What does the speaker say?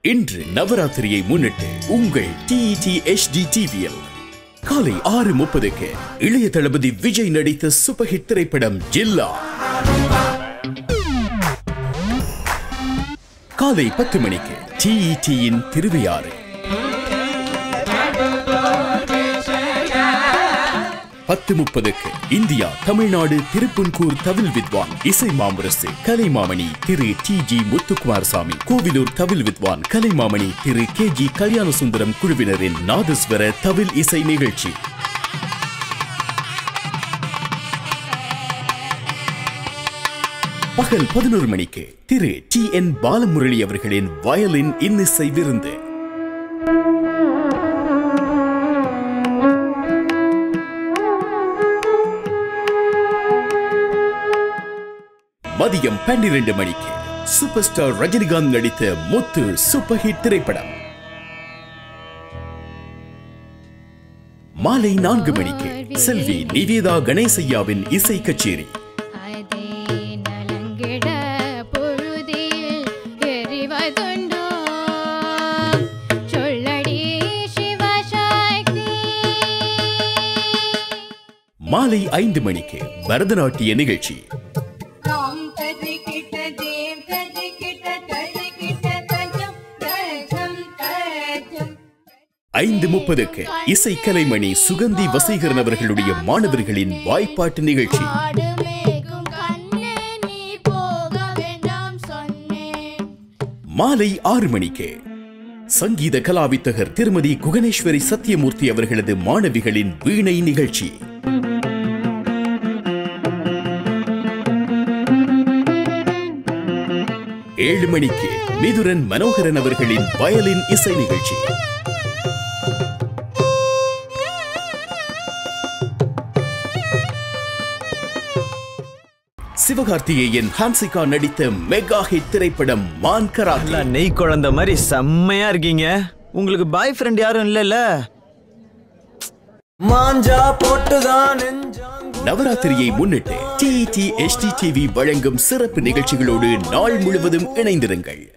இன்று நவராத்திரியை முன்னிட்டு உங்கள் TET HD TVL காலை 6:30க்கு இளைய தளபதி விஜய் நடித்த சூப்பர் ஹிட் திரைப்படம் ஜில்லா. காலை 10 மணிக்கு TET-யின் திருவையாறு. 10:30க்கு இந்தியா தமிழ்நாடு திருப்புன்கூர் தவில் வித்வான் இசை மாமுரசு கலைமாமணி திரு TG முத்துக்குமாரசாமி, கோவிலூர் தவில் வித்வான் கலைமாமணி திரு KG கல்யாணசுந்தரம் குழுவினரின் நாதஸ்வர தவில் இசை நிகழ்ச்சி. பகல் 11 மணிக்கு திரு TN பாலமுரளி அவர்களின் வயலின் இன்னிசை விருந்து. மதியம் 12 மணிக்கு சூப்பர் ஸ்டார் ரஜினிகாந்த் நடித்த முத்து சூப்பர் ஹிட் திரைப்படம். மாலை 4 மணிக்கு செல்வி நிவேதா கணேசையாவின் இசை கச்சேரி. மாலை 5 மணிக்கு பரதநாட்டிய நிகழ்ச்சி. 5:30க்கு இசை கலைமணி சுகந்தி வசீகரன் அவர்களுடைய மாணவர்களின் வாய்ப்பாட்டு நிகழ்ச்சி. மாலை 6 மணிக்கு சங்கீத கலாவித்தகர் திருமதி குகணேஸ்வரி சத்யமூர்த்தி அவர்களது மாணவிகளின் வீணை நிகழ்ச்சி. 7 மணிக்கு மிதுரன் மனோகரன் அவர்களின் வயலின் இசை நிகழ்ச்சி. சிவகார்த்திகேயன் ஹான்சிகா நடித்த மெகா ஹிட் திரைப்படம் மான் கராத்தே. நெய் குழந்தை மாதிரி செம்மையா இருக்கீங்க. உங்களுக்கு பாய் ஃப்ரெண்ட் யாரும் இல்லல? மாஞ்சா போட்டுதான். நவராத்திரியை முன்னிட்டு TET HD TV வழங்கும் சிறப்பு நிகழ்ச்சிகளோடு நாள் முழுவதும் இணைந்திருங்கள்.